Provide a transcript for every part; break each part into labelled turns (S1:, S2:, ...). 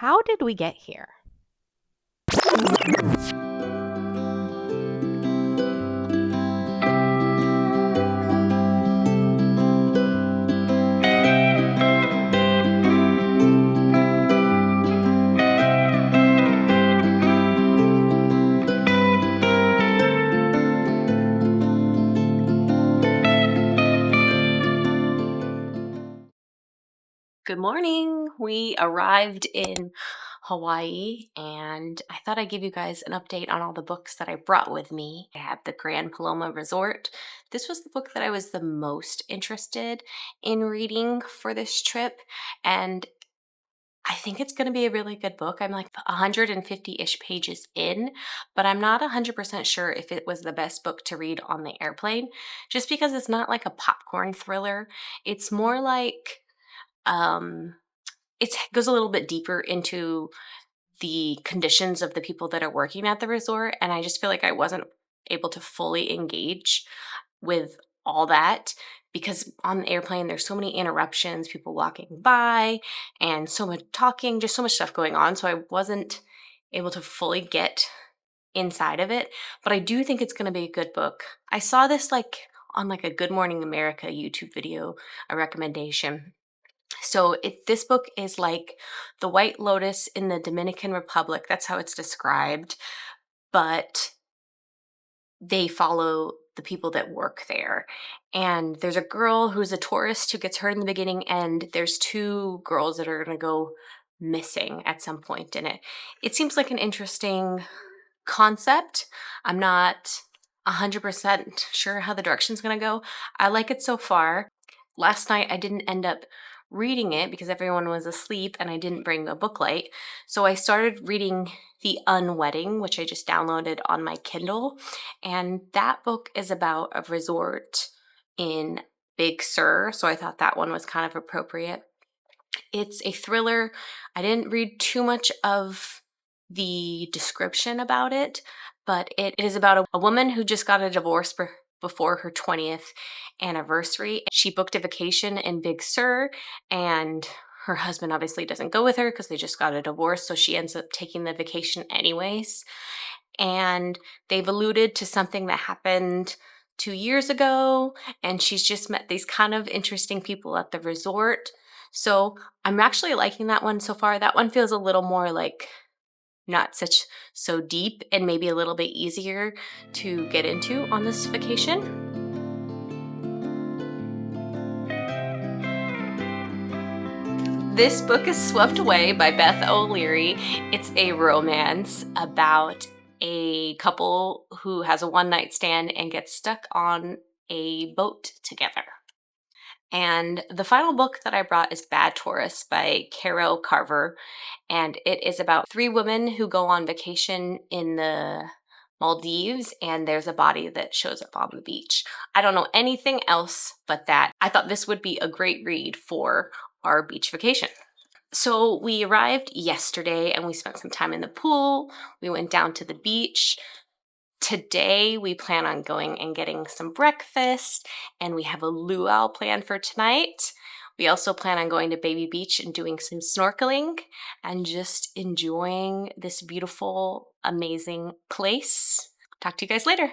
S1: How did we get here? Good morning. We arrived in Hawaii and I thought I'd give you guys an update on all the books that I brought with me. I have the Grand Paloma Resort. This was the book that I was the most interested in reading for this trip, and I think it's going to be a really good book. I'm like 150-ish pages in, but I'm not 100% sure if it was the best book to read on the airplane, just because it's not like a popcorn thriller. It's more like um it goes a little bit deeper into the conditions of the people that are working at the resort, and I just feel like I wasn't able to fully engage with all that because on the airplane there's so many interruptions, people walking by, and so much talking, just so much stuff going on, so I wasn't able to fully get inside of it. But I do think it's going to be a good book. I saw this on a Good Morning America YouTube video, a recommendation. So this book is like the White Lotus in the Dominican Republic. That's how it's described. But they follow the people that work there. And there's a girl who's a tourist who gets hurt in the beginning, and there's two girls that are going to go missing at some point in it. It seems like an interesting concept. I'm not 100% sure how the direction's going to go. I like it so far. Last night I didn't end up reading it because everyone was asleep and I didn't bring a book light. So I started reading The Unwedding, which I just downloaded on my Kindle. And that book is about a resort in Big Sur. So I thought that one was kind of appropriate. It's a thriller. I didn't read too much of the description about it, but it is about a woman who just got a divorce before her 20th anniversary. She booked a vacation in Big Sur, and her husband obviously doesn't go with her because they just got a divorce, so she ends up taking the vacation anyways. And they've alluded to something that happened 2 years ago, and she's just met these kind of interesting people at the resort. So I'm actually liking that one so far. That one feels a little more like not so deep and maybe a little bit easier to get into on this vacation. This book is Swept Away by Beth O'Leary. It's a romance about a couple who has a one-night stand and gets stuck on a boat together. And the final book that I brought is Bad Tourists by Caro Carver. And it is about three women who go on vacation in the Maldives, and there's a body that shows up on the beach. I don't know anything else but that. I thought this would be a great read for our beach vacation. So we arrived yesterday and we spent some time in the pool. We went down to the beach. Today, we plan on going and getting some breakfast, and we have a luau plan for tonight. We also plan on going to Baby Beach and doing some snorkeling and just enjoying this beautiful, amazing place. Talk to you guys later.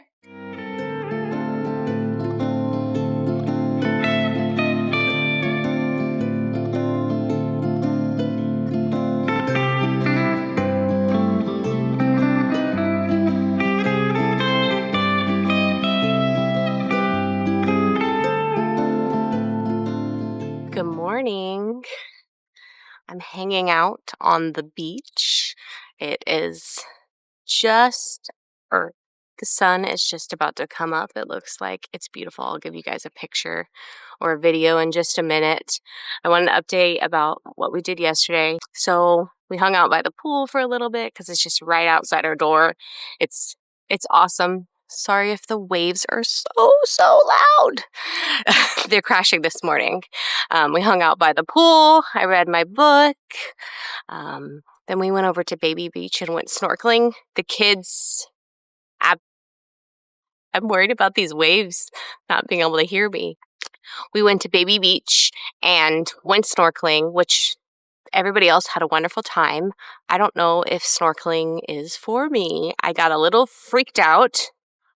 S1: Good morning. I'm hanging out on the beach. It is the sun is just about to come up. It looks like it's beautiful. I'll give you guys a picture or a video in just a minute. I want an update about what we did yesterday. So we hung out by the pool for a little bit because it's just right outside our door. It's awesome. Sorry if the waves are so loud. They're crashing this morning. We hung out by the pool. I read my book. Then we went over to Baby Beach and went snorkeling. The kids, I'm worried about these waves not being able to hear me. We went to Baby Beach and went snorkeling, which everybody else had a wonderful time. I don't know if snorkeling is for me. I got a little freaked out.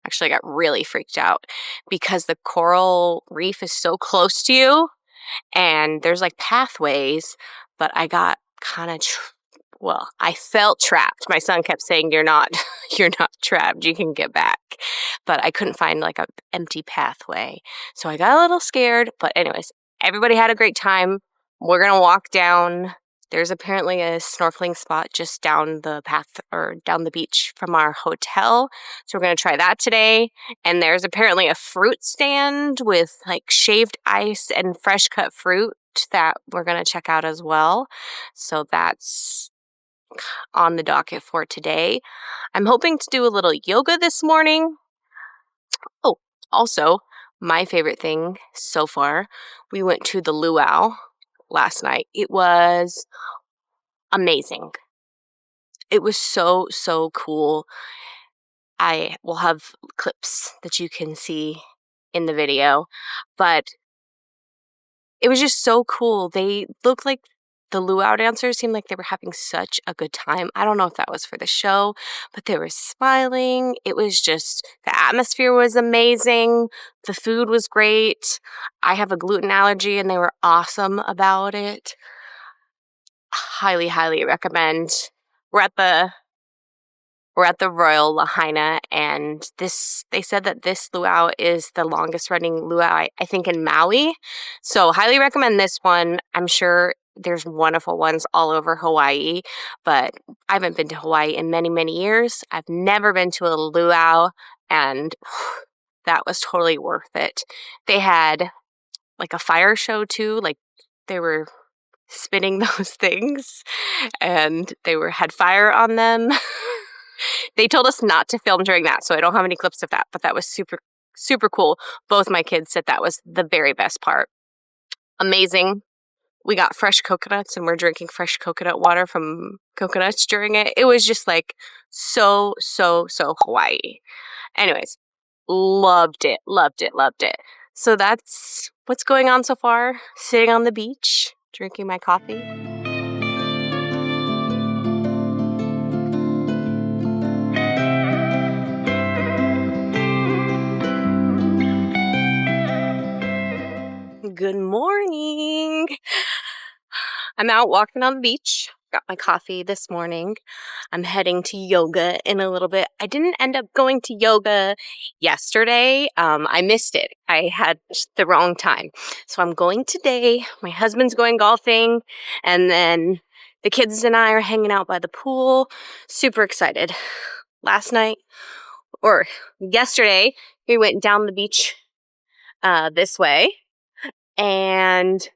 S1: Actually, I got really freaked out because the coral reef is so close to you and there's like pathways, but I got kind of I felt trapped. My son kept saying, "You're not you're not trapped. You can get back." But I couldn't find like an empty pathway. So I got a little scared, but anyways, everybody had a great time. We're going to walk down. There's apparently a snorkeling spot just down the path or down the beach from our hotel. So we're going to try that today. And there's apparently a fruit stand with like shaved ice and fresh cut fruit that we're going to check out as well. So that's on the docket for today. I'm hoping to do a little yoga this morning. Oh, also, my favorite thing so far, we went to the luau last night. It was amazing. It was so, so cool. I will have clips that you can see in the video, but it was just so cool. They looked like the luau dancers seemed like they were having such a good time. I don't know if that was for the show, but they were smiling. It was just, the atmosphere was amazing. The food was great. I have a gluten allergy and they were awesome about it. Highly, highly recommend. We're at the Royal Lahaina, and they said that this luau is the longest running luau, I think, in Maui. So highly recommend this one. I'm sure there's wonderful ones all over Hawaii, but I haven't been to Hawaii in many, many years. I've never been to a luau, and that was totally worth it. They had like a fire show too, like they were spinning those things and had fire on them. They told us not to film during that, so I don't have any clips of that, but that was super, super cool. Both my kids said that was the very best part. Amazing. We got fresh coconuts and we're drinking fresh coconut water from coconuts during it. It was just like so, so, so Hawaii. Anyways, loved it, loved it, loved it. So that's what's going on so far. Sitting on the beach, drinking my coffee. Good morning. I'm out walking on the beach. Got my coffee this morning. I'm heading to yoga in a little bit. I didn't end up going to yoga yesterday. I missed it. I had the wrong time. So I'm going today. My husband's going golfing. And then the kids and I are hanging out by the pool. Super excited. Yesterday, we went down the beach this way. And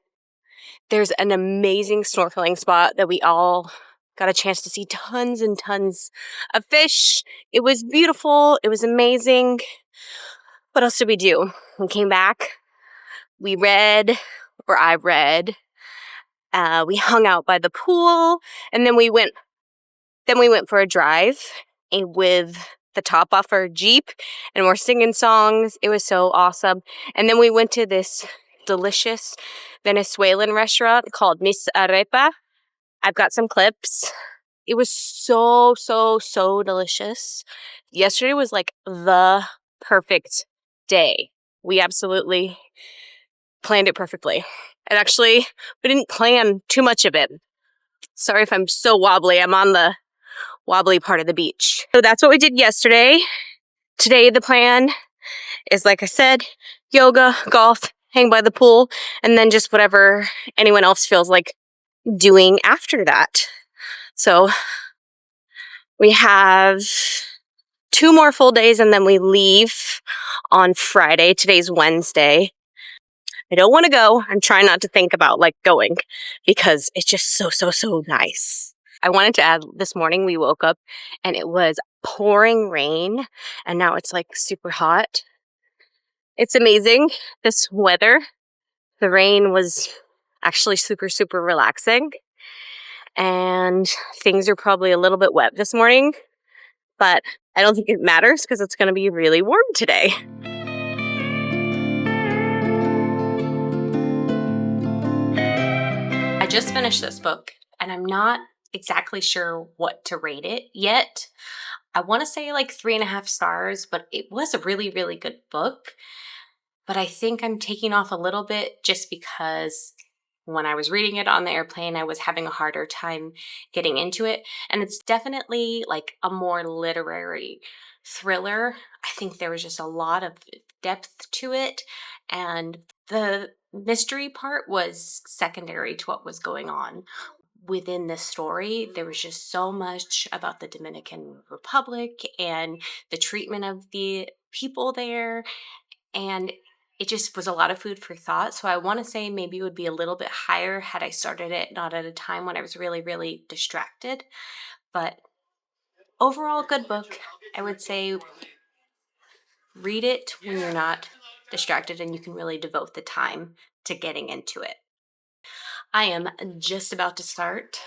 S1: there's an amazing snorkeling spot that we all got a chance to see tons and tons of fish. It was beautiful. It was amazing. What else did we do? We came back. I read. We hung out by the pool, and then we went for a drive with the top off our Jeep, and we're singing songs. It was so awesome. And then we went to this delicious Venezuelan restaurant called Miss Arepa. I've got some clips. It was so, so, so delicious. Yesterday was like the perfect day. We absolutely planned it perfectly. And actually, we didn't plan too much of it. Sorry if I'm so wobbly. I'm on the wobbly part of the beach. So that's what we did yesterday. Today, the plan is, like I said, yoga, golf, hang by the pool, and then just whatever anyone else feels like doing after that. So we have 2 more full days and then we leave on Friday. Today's Wednesday. I don't want to go. I'm trying not to think about going because it's just so, so, so nice. I wanted to add, this morning we woke up and it was pouring rain and now it's super hot. It's amazing, this weather. The rain was actually super, super relaxing. And things are probably a little bit wet this morning, but I don't think it matters because it's going to be really warm today. I just finished this book. and I'm not exactly sure what to rate it yet. I want to say like 3.5 stars, but it was a really, really good book. But I think I'm taking off a little bit just because when I was reading it on the airplane, I was having a harder time getting into it. And it's definitely like a more literary thriller. I think there was just a lot of depth to it. And the mystery part was secondary to what was going on within the story. There was just so much about the Dominican Republic and the treatment of the people there, and it just was a lot of food for thought. So I want to say maybe it would be a little bit higher had I started it not at a time when I was really, really distracted. But overall, good book. I would say read it when you're not distracted and you can really devote the time to getting into it. I am just about to start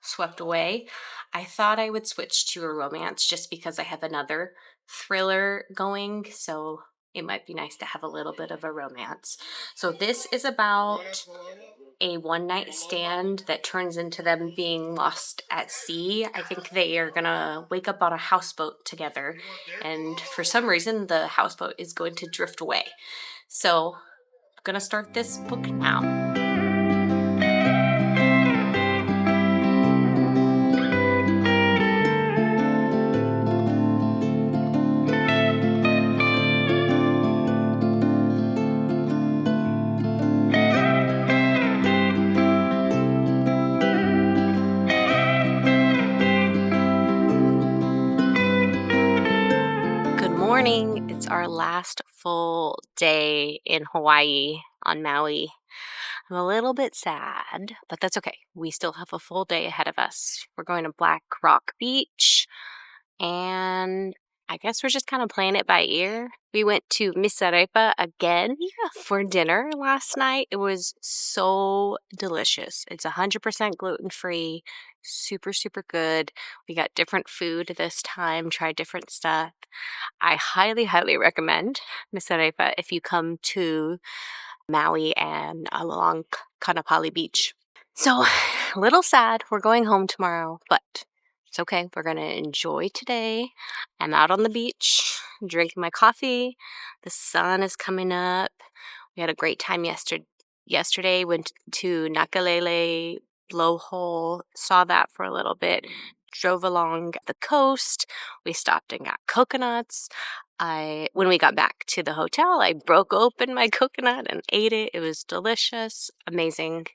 S1: Swept Away. I thought I would switch to a romance just because I have another thriller going, so it might be nice to have a little bit of a romance. So this is about a one night stand that turns into them being lost at sea. I think they are gonna wake up on a houseboat together, and for some reason, the houseboat is going to drift away. So I'm gonna start this book now. Good morning. It's our last full day in Hawaii on Maui. I'm a little bit sad, but that's okay. We still have a full day ahead of us. We're going to Black Rock Beach, and I guess we're just kind of playing it by ear. We went to Misarepa again for dinner last night. It was so delicious. It's 100% gluten-free, super, super good. We got different food this time, tried different stuff. I highly, highly recommend Misarepa if you come to Maui and along Kanapali Beach. So, a little sad. We're going home tomorrow, but it's okay. We're going to enjoy today. I'm out on the beach drinking my coffee. The sun is coming up. We had a great time yesterday. Went to Nakalele Blowhole, saw that for a little bit. Drove along the coast. We stopped and got coconuts. When we got back to the hotel, I broke open my coconut and ate it. It was delicious, amazing.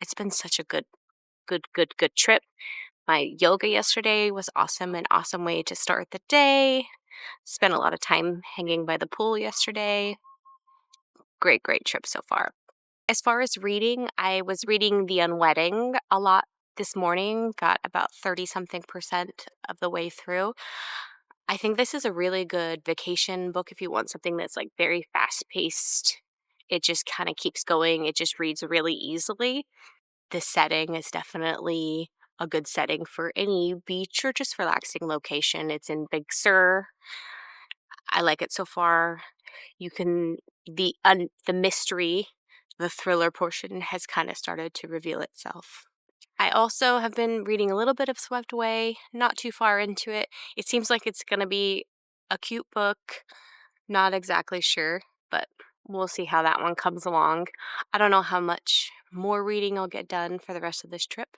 S1: It's been such a good trip. My yoga yesterday was awesome, an awesome way to start the day. Spent a lot of time hanging by the pool yesterday. Great trip so far. As far as reading, I was reading The Unwedding a lot this morning, got about 30 something percent of the way through. I think this is a really good vacation book if you want something that's like very fast paced. It just kind of keeps going. It just reads really easily. The setting is definitely a good setting for any beach or just relaxing location. It's in Big Sur. I like it so far. You can the mystery, the thriller portion has kind of started to reveal itself. I also have been reading a little bit of Swept Away, not too far into it. It seems like it's going to be a cute book. Not exactly sure, but we'll see how that one comes along. I don't know how much more reading I'll get done for the rest of this trip.